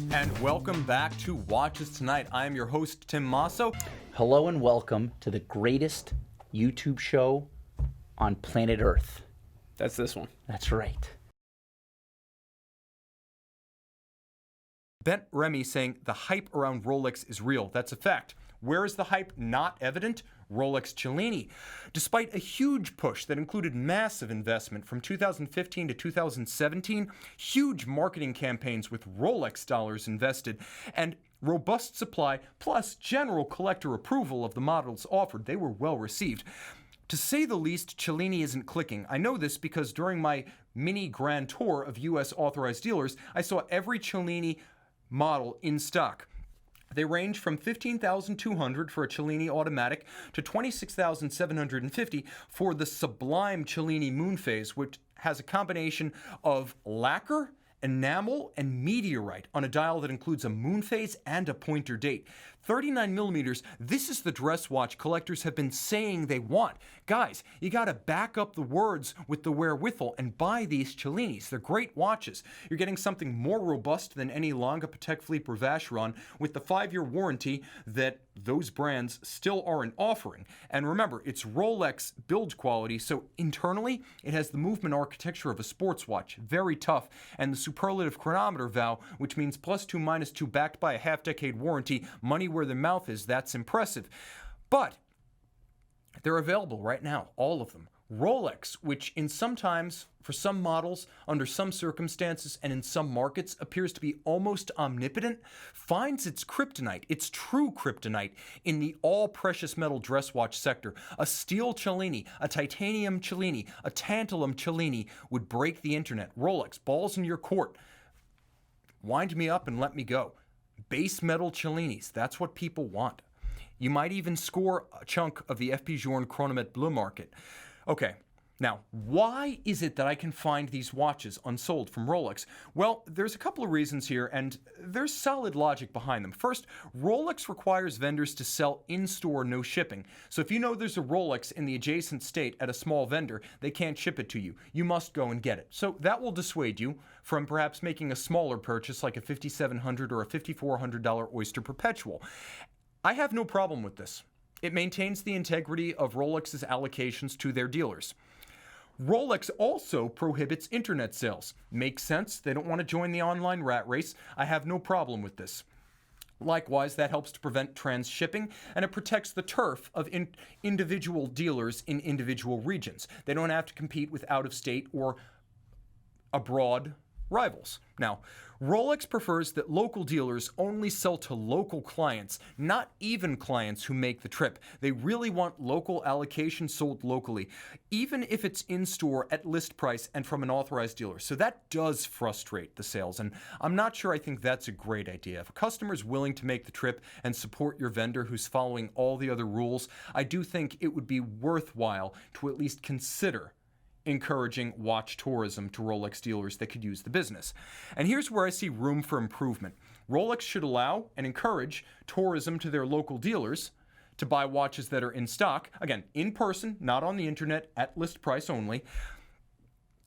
And welcome back to Watches Tonight. I am your host, Tim Masso. Hello and welcome to the greatest YouTube show on planet Earth. That's this one. That's right. Bent Remy saying the hype around Rolex is real. That's a fact. Where is the hype not evident? Rolex Cellini. Despite a huge push that included massive investment from 2015 to 2017, huge marketing campaigns with Rolex dollars invested, and robust supply plus general collector approval of the models offered, they were well received. To say the least, Cellini isn't clicking. I know this because during my mini grand tour of U.S. authorized dealers, I saw every Cellini model in stock. They range from $15,200 for a Cellini automatic to $26,750 for the sublime Cellini Moonphase, which has a combination of lacquer, enamel, and meteorite on a dial that includes a moonphase and a pointer date. 39 millimeters, this is the dress watch collectors have been saying they want. Guys, you gotta back up the words with the wherewithal and buy these Cellinis. They're great watches. You're getting something more robust than any Lange, Patek Philippe or Vacheron with the 5-year warranty that those brands still aren't offering. And remember, it's Rolex build quality, so internally, it has the movement architecture of a sports watch. Very tough. And the superlative chronometer vow, which means +2, -2 backed by a half-decade warranty, money where the mouth is, that's impressive. But they're available right now, all of them. Rolex, which in sometimes, for some models, under some circumstances, and in some markets, appears to be almost omnipotent, finds its kryptonite, its true kryptonite, in the all-precious metal dress watch sector. A steel Cellini, a titanium Cellini, a tantalum Cellini would break the internet. Rolex, balls in your court. Wind me up and let me go. Base metal Cellinis, that's what people want. You might even score a chunk of the FP Journe Chronomet Bleu market. Okay, now, why is it that I can find these watches unsold from Rolex? Well, there's a couple of reasons here, and there's solid logic behind them. First, Rolex requires vendors to sell in-store, no shipping. So if you know there's a Rolex in the adjacent state at a small vendor, they can't ship it to you. You must go and get it. So that will dissuade you from perhaps making a smaller purchase like a $5,700 or a $5,400 Oyster Perpetual. I have no problem with this. It maintains the integrity of Rolex's allocations to their dealers. Rolex also prohibits internet sales. Makes sense. They don't want to join the online rat race. I have no problem with this. Likewise, that helps to prevent transshipping, and it protects the turf of individual dealers in individual regions. They don't have to compete with out-of-state or abroad rivals. Now, Rolex prefers that local dealers only sell to local clients, not even clients who make the trip. They really want local allocation sold locally, even if it's in-store at list price and from an authorized dealer. So that does frustrate the sales, and I'm not sure I think that's a great idea. If a customer's willing to make the trip and support your vendor who's following all the other rules, I do think it would be worthwhile to at least consider encouraging watch tourism to Rolex dealers that could use the business. And here's where I see room for improvement. Rolex should allow and encourage tourism to their local dealers to buy watches that are in stock, again, in person, not on the internet, at list price only.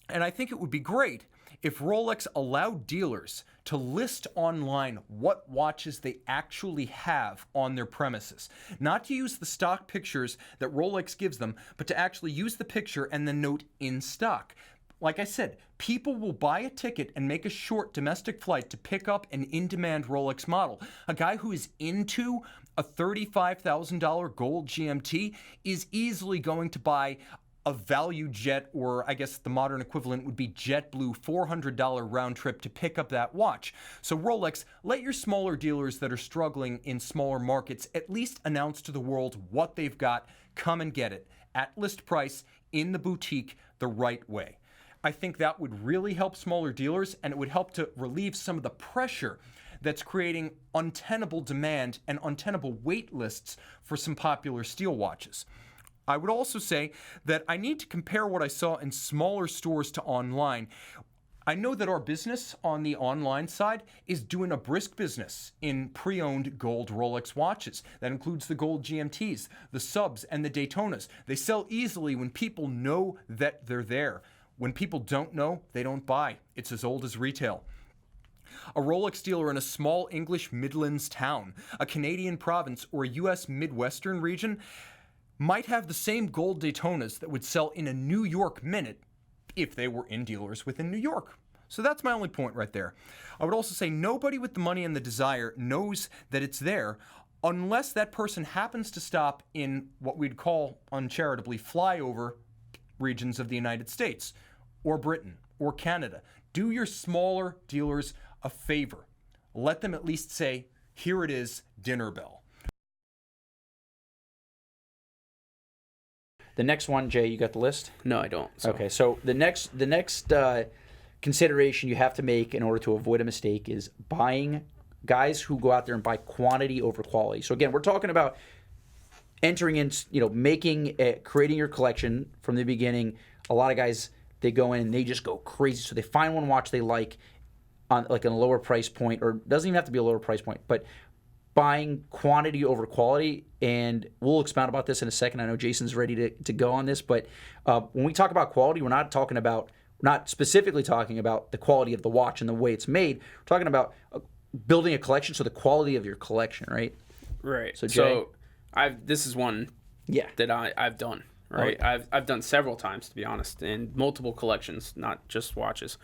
And I think it would be great if Rolex allowed dealers to list online what watches they actually have on their premises. Not to use the stock pictures that Rolex gives them, but to actually use the picture and then note in stock. Like I said, people will buy a ticket and make a short domestic flight to pick up an in-demand Rolex model. A guy who is into a $35,000 gold GMT is easily going to buy a value jet, or I guess the modern equivalent would be JetBlue $400 round trip to pick up that watch. So Rolex, let your smaller dealers that are struggling in smaller markets at least announce to the world what they've got. Come and get it at list price in the boutique the right way. I think that would really help smaller dealers, and it would help to relieve some of the pressure that's creating untenable demand and untenable wait lists for some popular steel watches. I would also say that I need to compare what I saw in smaller stores to online. I know that our business on the online side is doing a brisk business in pre-owned gold Rolex watches. That includes the gold GMTs, the subs, and the Daytonas. They sell easily when people know that they're there. When people don't know, they don't buy. It's as old as retail. A Rolex dealer in a small English Midlands town, a Canadian province, or a U.S. Midwestern region might have the same gold Daytonas that would sell in a New York Minute if they were in dealers within New York. So that's my only point right there. I would also say nobody with the money and the desire knows that it's there unless that person happens to stop in what we'd call uncharitably flyover regions of the United States or Britain or Canada. Do your smaller dealers a favor. Let them at least say, here it is, dinner bell. The next one, Jay, you got the list? No, I don't. So. Okay, so the next consideration you have to make in order to avoid a mistake is buying guys who go out there and buy quantity over quality. So again, we're talking about entering in, creating your collection from the beginning. A lot of guys, they go in and they just go crazy. So they find one watch they like on like a lower price point, or doesn't even have to be a lower price point, but buying quantity over quality. And we'll expound about this in a second. I know Jason's ready to go on this, but when we talk about quality, we're not specifically talking about the quality of the watch and the way it's made. We're talking about building a collection, so the quality of your collection, right? Right. So, Jay, this is one yeah, that I've done, right? Okay. I've done several times, to be honest, in multiple collections, not just watches.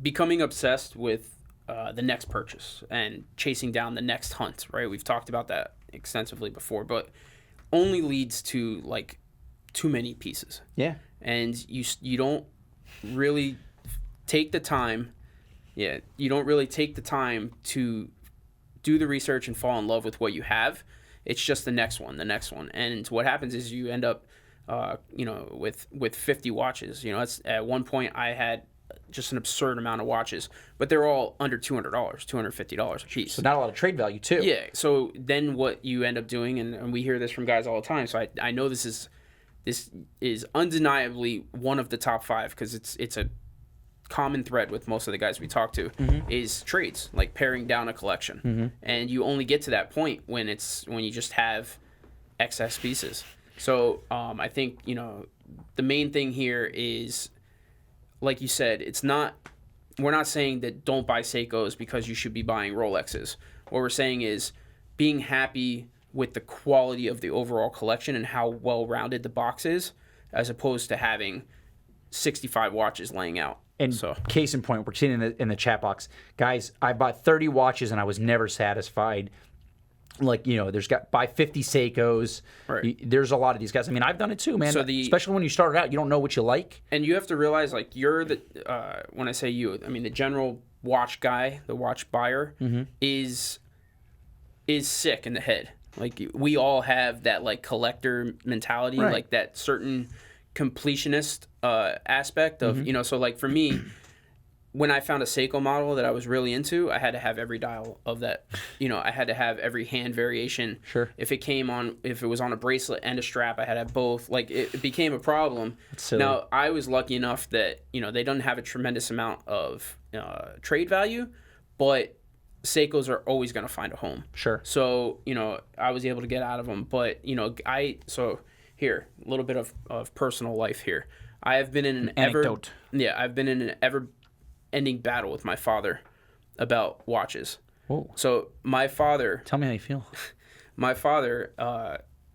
Becoming obsessed with the next purchase and chasing down the next hunt, right? We've talked about that extensively before, but only leads to like too many pieces. Yeah. And you don't really take the time. Yeah, you don't really take the time to do the research and fall in love with what you have. It's just the next one. And what happens is you end up, with 50 watches. It's, at one point I had just an absurd amount of watches, but they're all under $200, $250 a piece. So not a lot of trade value too. Yeah. So then what you end up doing, and we hear this from guys all the time. So I know this is undeniably one of the top 5 because it's a common thread with most of the guys we talk to is trades, like paring down a collection. And you only get to that point when you just have excess pieces. So I think the main thing here is, like you said, we're not saying that don't buy Seikos because you should be buying Rolexes. What we're saying is being happy with the quality of the overall collection and how well-rounded the box is, as opposed to having 65 watches laying out. And case in point, we're seeing in the chat box, guys, I bought 30 watches and I was never satisfied. Like, buy 50 Seikos. Right. There's a lot of these guys. I mean, I've done it too, man. So especially when you start out, you don't know what you like. And you have to realize, like, you're when I say you, I mean the general watch guy, the watch buyer, is sick in the head. Like, we all have that, like, collector mentality, right, like that certain completionist aspect of, so, like, for me, when I found a Seiko model that I was really into, I had to have every dial of that. I had to have every hand variation. Sure. If it was on a bracelet and a strap, I had to have both. Like, it became a problem. Now, I was lucky enough that, they don't have a tremendous amount of trade value, but Seikos are always going to find a home. Sure. So, I was able to get out of them. But, so here, a little bit of personal life here. I have been in an anecdote. I've been in an ever-ending battle with my father about watches. Whoa. So my father... Tell me how you feel. My father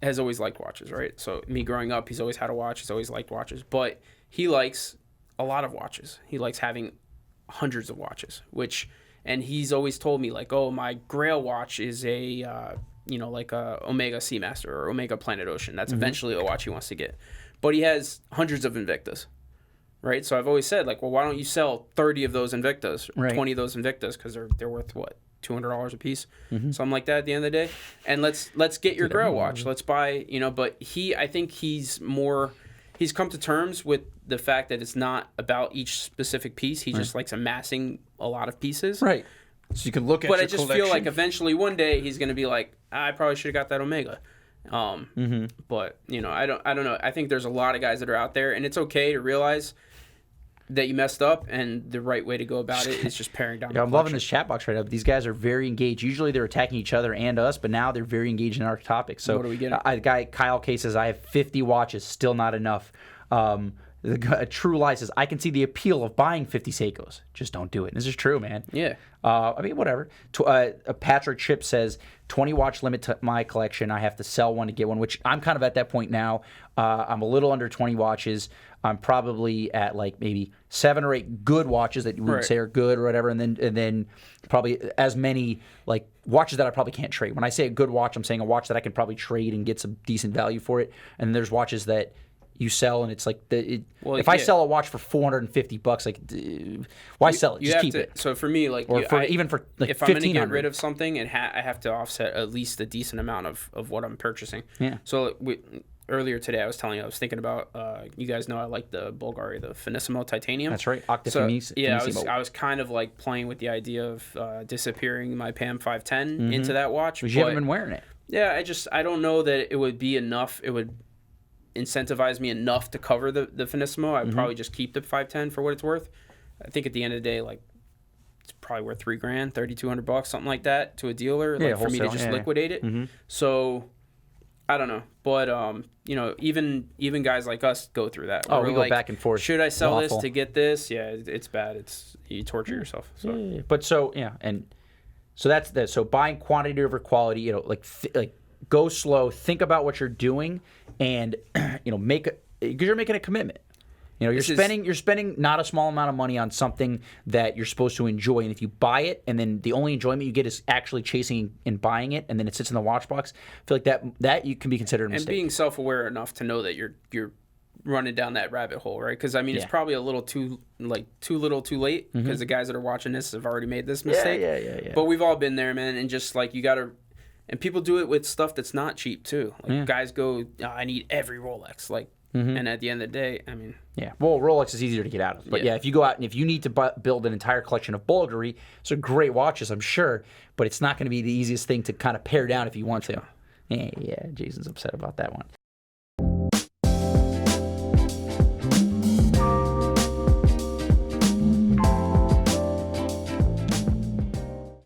has always liked watches, right? So me growing up, he's always had a watch. He's always liked watches. But he likes a lot of watches. He likes having hundreds of watches, and he's always told me, like, oh, my Grail watch is a, like a Omega Seamaster or Omega Planet Ocean. That's eventually a watch he wants to get. But he has hundreds of Invictas, right? So I've always said, like, well, why don't you sell 30 of those Invictas, or 20 of those Invictas, because they're worth, what, $200 a piece? Something like that at the end of the day. And let's get your Grail watch. Let's buy, but I think he's come to terms with the fact that it's not about each specific piece. He just likes amassing a lot of pieces. Right. So you can look at your collection. But I just feel like eventually one day he's going to be like, I probably should have got that Omega. But, I don't know. I think there's a lot of guys that are out there, and it's okay to realize that you messed up, and the right way to go about it is just paring down. I'm loving this chat box right now. These guys are very engaged. Usually they're attacking each other and us, but now they're very engaged in our topic. So what do we get? A guy, Kyle K, says, I have 50 watches, still not enough. A True Lie says, I can see the appeal of buying 50 Seikos. Just don't do it. This is true, man. Yeah. I mean, whatever. Patrick Chip says, 20 watch limit to my collection. I have to sell one to get one, which I'm kind of at that point now. I'm a little under 20 watches. I'm probably at like maybe 7 or 8 good watches that we would say are good or whatever, and then probably as many like watches that I probably can't trade. When I say a good watch, I'm saying a watch that I can probably trade and get some decent value for it. And then there's watches that you sell, and it's like if I sell a watch for $450, like why sell it? Just keep it. So for me, like, even for like if I'm going to get $1,500. rid of something, I have to offset at least a decent amount of what I'm purchasing. Yeah. So earlier today, I was thinking about, you guys know I like the Bulgari, the Finissimo Titanium. That's right. I was kind of like playing with the idea of disappearing my PAM 510 into that watch. But you haven't been wearing it. Yeah, I don't know that it would be enough. It would incentivize me enough to cover the Finissimo. I'd probably just keep the 510 for what it's worth. I think at the end of the day, like, it's probably worth $3,000, $3,200, something like that to a dealer, like, for me to just liquidate it. So I don't know, but you know, even guys like us go through that. Oh, we go back and forth. Should I sell this to get this? Yeah, it's bad. You torture yourself. So. Yeah. But so that's that. So buying quantity over quality. You know, like go slow. Think about what you're doing, and you know, because you're making a commitment. You know, you're spending not a small amount of money on something that you're supposed to enjoy, and if you buy it, and then the only enjoyment you get is actually chasing and buying it, and then it sits in the watch box, I feel like that you can be considered a mistake. And being self-aware enough to know that you're running down that rabbit hole, right? Because I mean, it's probably a little too little, too late, because the guys that are watching this have already made this mistake. Yeah. But we've all been there, man, and just like you gotta. And people do it with stuff that's not cheap too. Like guys go, I need every Rolex, like. And at the end of the day, I mean... Yeah, well, Rolex is easier to get out of. But yeah, if you go out and if you need to build an entire collection of Bulgari, those are great watches, I'm sure, but it's not going to be the easiest thing to kind of pare down if you want to. Yeah, Jason's upset about that one.